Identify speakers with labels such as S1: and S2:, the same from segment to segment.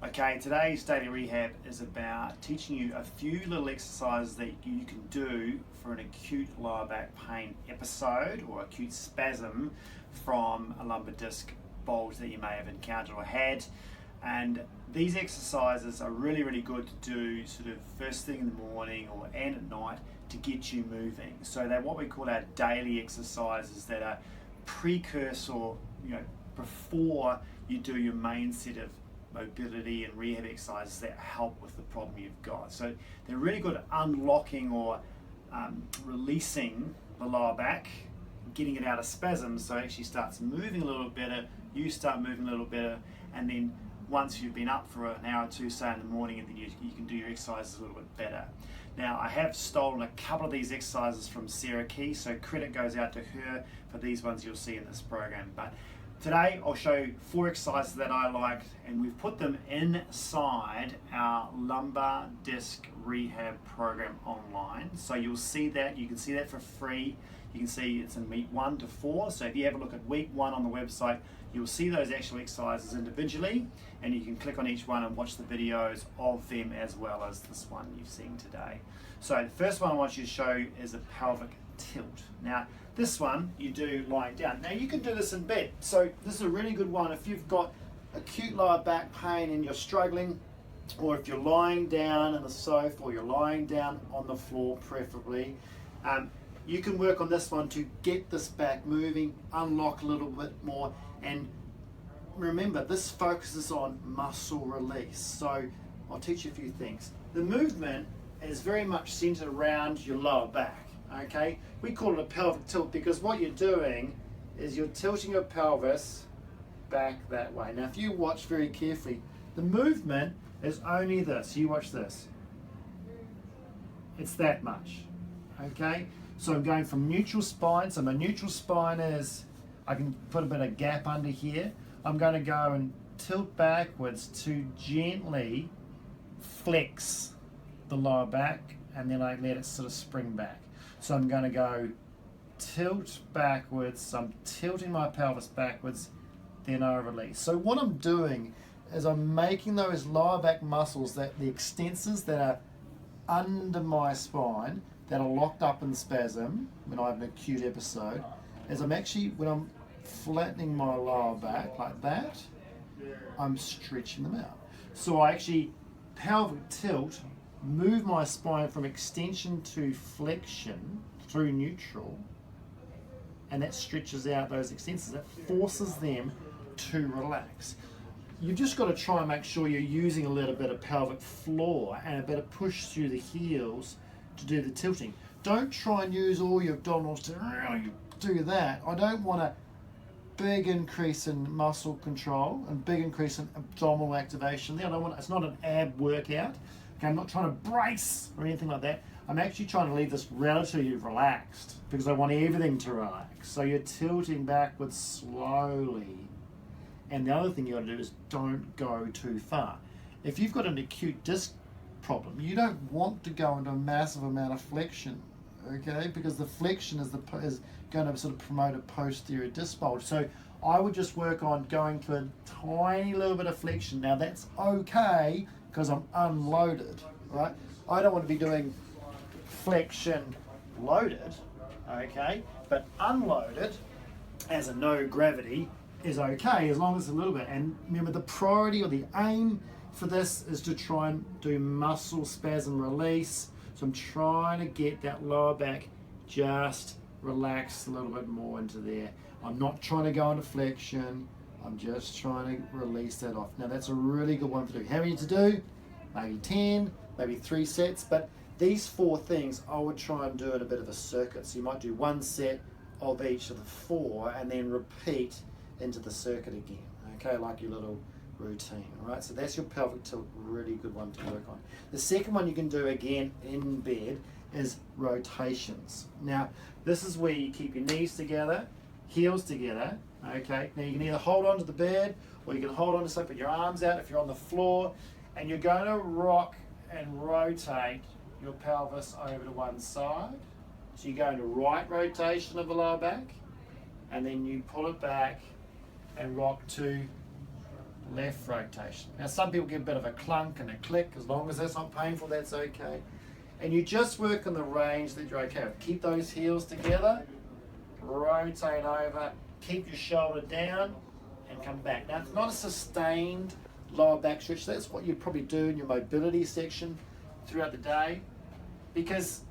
S1: Okay, today's daily rehab is about teaching you a few little exercises that you can do for an acute lower back pain episode or acute spasm from a lumbar disc bulge that you may have encountered or had. And these exercises are really good to do sort of first thing in the morning and at night to get you moving. So they're what we call our daily exercises that are precursor, before you do your main set of mobility and rehab exercises that help with the problem you've got. So they're really good at unlocking or releasing the lower back, getting it out of spasms so it actually starts moving a little better, you start moving a little better, and then once you've been up for an hour or two, say in the morning, and then you can do your exercises a little bit better. Now, I have stolen a couple of these exercises from Sarah Key, so credit goes out to her for these ones you'll see in this program. But today I'll show you 4 exercises that I like, and we've put them inside our lumbar disc rehab program online. So you'll see that, you can see that for free. You can see it's in week 1 to 4. So if you have a look at week 1 on the website, you'll see those actual exercises individually, and you can click on each one and watch the videos of them as well as this one you've seen today. So the first one I want you to show is a pelvic tilt. Now this one you do lying down. Now you can do this in bed. So this is a really good one if you've got acute lower back pain and you're struggling, or if you're lying down on the sofa or you're lying down on the floor preferably. You can work on this one to get this back moving, unlock a little bit more, and remember this focuses on muscle release. So I'll teach you a few things. The movement is very much centered around your lower back. Okay, we call it a pelvic tilt because what you're doing is you're tilting your pelvis back that way. Now if you watch very carefully, the movement is only this. You watch this. It's that much. Okay, so I'm going from neutral spine. So my neutral spine is, I can put a bit of gap under here. I'm going to go and tilt backwards to gently flex the lower back, and then I let it sort of spring back. So I'm going to go tilt backwards, so I'm tilting my pelvis backwards, then I release. So what I'm doing is I'm making those lower back muscles, that the extensors that are under my spine, that are locked up in spasm when I have an acute episode, is I'm actually, when I'm flattening my lower back like that, I'm stretching them out. So I actually pelvic tilt, move my spine from extension to flexion through neutral, and that stretches out those extensors. It forces them to relax. You've just got to try and make sure you're using a little bit of pelvic floor and a bit of push through the heels to do the tilting. Don't try and use all your abdominals to really do that. I don't want a big increase in muscle control and big increase in abdominal activation there. I don't want, it's not an ab workout. Okay, I'm not trying to brace or anything like that. I'm actually trying to leave this relatively relaxed because I want everything to relax. So you're tilting backwards slowly. And the other thing you got to do is don't go too far. If you've got an acute disc problem, you don't want to go into a massive amount of flexion, okay? Because the flexion is going to sort of promote a posterior disc bulge. So I would just work on going to a tiny little bit of flexion. Now that's okay because I'm unloaded, right? I don't want to be doing flexion loaded, okay? But unloaded as a no gravity is okay as long as it's a little bit. And remember, the priority or the aim for this is to try and do muscle spasm release. So I'm trying to get that lower back just relaxed a little bit more into there. I'm not trying to go into flexion. I'm just trying to release that off. Now that's a really good one to do. How many to do? Maybe 10, maybe 3 sets. But these 4 things, I would try and do in a bit of a circuit. So you might do 1 set of each of the 4 and then repeat into the circuit again. Okay, like your little routine. All right, so that's your pelvic tilt, really good one to work on. The second one you can do again in bed is rotations. Now this is where you keep your knees together, heels together. Okay, now you can either hold on to the bed or you can hold on to something, put your arms out if you're on the floor, and you're going to rock and rotate your pelvis over to one side. So you go into right rotation of the lower back, and then you pull it back and rock to left rotation. Now some people get a bit of a clunk and a click. As long as that's not painful, that's okay. And you just work on the range that you're okay with. Keep those heels together, rotate over, keep your shoulder down, and come back. Now it's not a sustained lower back stretch. That's what you'd probably do in your mobility section throughout the day, because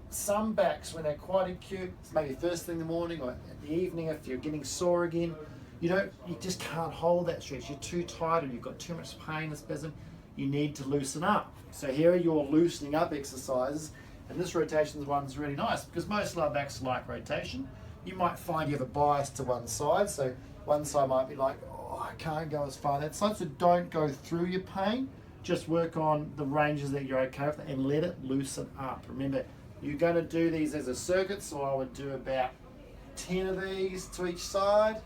S1: some backs, when they're quite acute, it's maybe first thing in the morning or in the evening if you're getting sore again, you just can't hold that stretch. You're too tight or you've got too much pain and spasm. You need to loosen up. So here are your loosening up exercises, and this rotation one's really nice because most lower backs like rotation. You might find you have a bias to one side, so one side might be like, oh, I can't go as far that side, so don't go through your pain. Just work on the ranges that you're okay with and let it loosen up. Remember, you're going to do these as a circuit, so I would do about 10 of these to each side.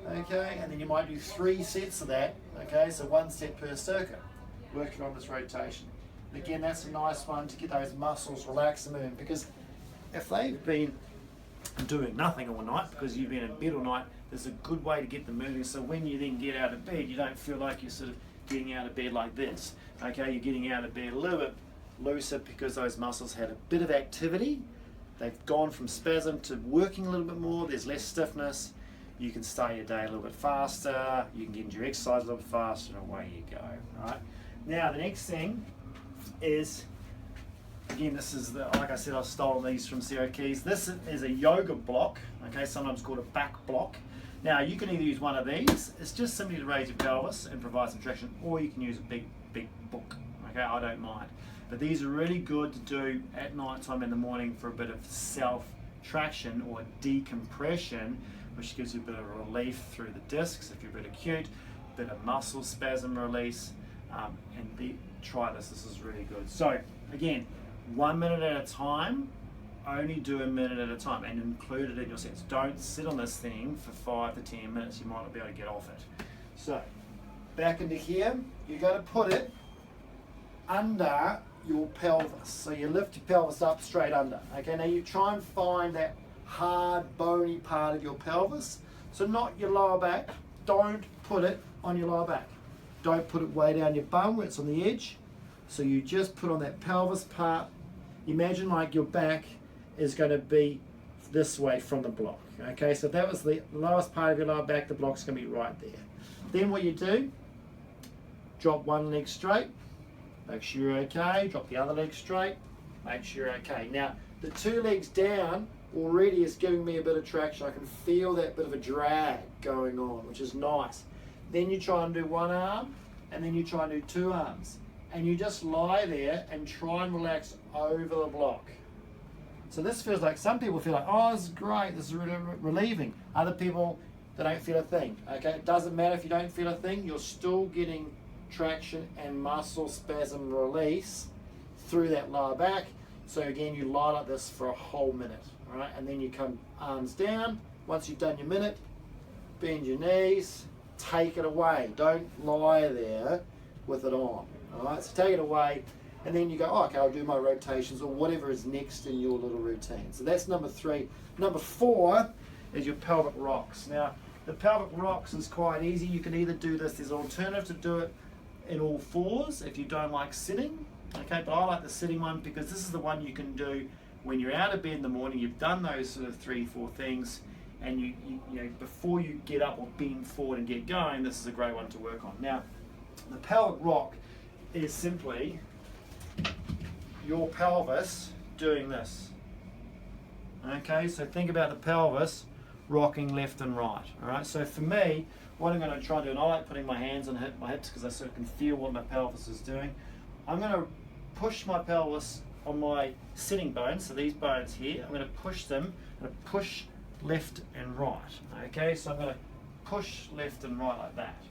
S1: Okay, and then you might do 3 sets of that. Okay, so 1 set per circuit, working on this rotation. And again, that's a nice one to get those muscles relaxed and moving, because if they've been doing nothing all night because you've been in bed all night, there's a good way to get them moving, so when you then get out of bed, you don't feel like you're sort of getting out of bed like this. Okay, you're getting out of bed a little bit looser because those muscles had a bit of activity. They've gone from spasm to working a little bit more. There's less stiffness. You can start your day a little bit faster. You can get into your exercise a little bit faster, and away you go. Right. Now the next thing is, again, this is like I said, I've stolen these from Sarah Keys. This is a yoga block. Okay, sometimes called a back block. Now you can either use one of these. It's just simply to raise your pelvis and provide some traction, or you can use a big book. Okay, I don't mind. But these are really good to do at night time in the morning for a bit of self-traction or decompression, which gives you a bit of relief through the discs if you're a bit acute, a bit of muscle spasm release, try this. This is really good. So again, 1 minute at a time. Only do a minute at a time and include it in your sets. Don't sit on this thing for 5 to 10 minutes. You might not be able to get off it. So back into here, you're going to put it under your pelvis. So you lift your pelvis up straight under. Okay, now you try and find that hard, bony part of your pelvis. So not your lower back. Don't put it on your lower back. Don't put it way down your bum where it's on the edge. So you just put on that pelvis part. Imagine like your back is going to be this way from the block. Okay, so if that was the lowest part of your lower back, the block's going to be right there. Then what you do, drop one leg straight, make sure you're okay, drop the other leg straight, make sure you're okay. Now, the 2 legs down already is giving me a bit of traction. I can feel that bit of a drag going on, which is nice. Then you try and do one arm, and then you try and do 2 arms. And you just lie there and try and relax over the block. So this feels like, some people feel like, oh, this is great, this is really relieving. Other people, they don't feel a thing. Okay, it doesn't matter if you don't feel a thing, you're still getting traction and muscle spasm release through that lower back. So again, you lie like this for a whole minute, all right? And then you come arms down. Once you've done your minute, bend your knees, take it away. Don't lie there with it on, all right? So take it away, and then you go, oh, okay, I'll do my rotations or whatever is next in your little routine. So that's number 3. Number 4 is your pelvic rocks. Now, the pelvic rocks is quite easy. You can either do this, there's an alternative to do it in all 4s if you don't like sitting. Okay, but I like the sitting one because this is the one you can do when you're out of bed in the morning. You've done those sort of 3-4 things, and you know, before you get up or bend forward and get going, this is a great one to work on. Now, the pelvic rock is simply your pelvis doing this. Okay, so think about the pelvis rocking left and right. All right, so for me, what I'm going to try and do, and I like putting my hands on my hips because I sort of can feel what my pelvis is doing. I'm going to push my pelvis on my sitting bones, so these bones here, I'm going to push them, I'm going to push left and right. Okay, so I'm going to push left and right like that.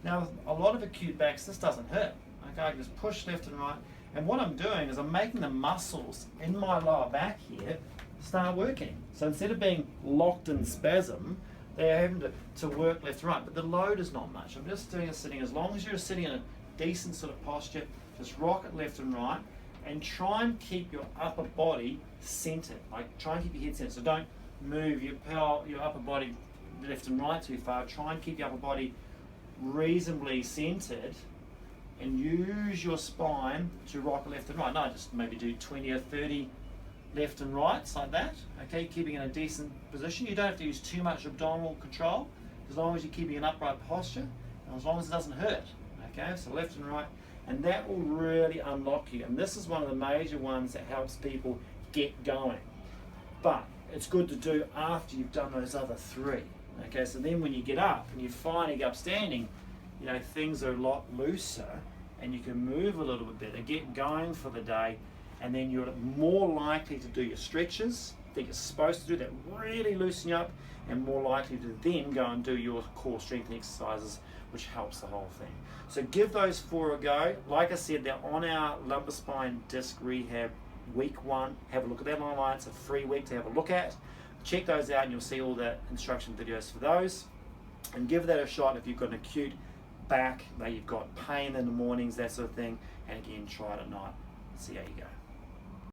S1: Now, with a lot of acute backs, this doesn't hurt. Okay, I can just push left and right, and what I'm doing is I'm making the muscles in my lower back here start working. So instead of being locked in spasm, they're having to work left and right, but the load is not much. I'm just doing a sitting. As long as you're sitting in a decent sort of posture, just rock it left and right, and try and keep your upper body centered. Like, try and keep your head centered. So don't move your upper body left and right too far. Try and keep your upper body reasonably centered and use your spine to rock left and right. No, just maybe do 20 or 30 left and rights like that, okay, keeping in a decent position. You don't have to use too much abdominal control, as long as you're keeping an upright posture, and as long as it doesn't hurt, okay, so left and right, and that will really unlock you, and this is one of the major ones that helps people get going, but it's good to do after you've done those other three, okay, so then when you get up and you finally get up standing, you know, things are a lot looser, and you can move a little bit better, get going for the day, and then you're more likely to do your stretches that you're supposed to do that really loosen you up, and more likely to then go and do your core strengthening exercises, which helps the whole thing. So give those 4 a go. Like I said, they're on our lumbar spine disc rehab week 1. Have a look at that online. It's a free week to have a look at. Check those out and you'll see all the instruction videos for those. And give that a shot if you've got an acute back, maybe you've got pain in the mornings, that sort of thing. And again, try it at night. See how you go.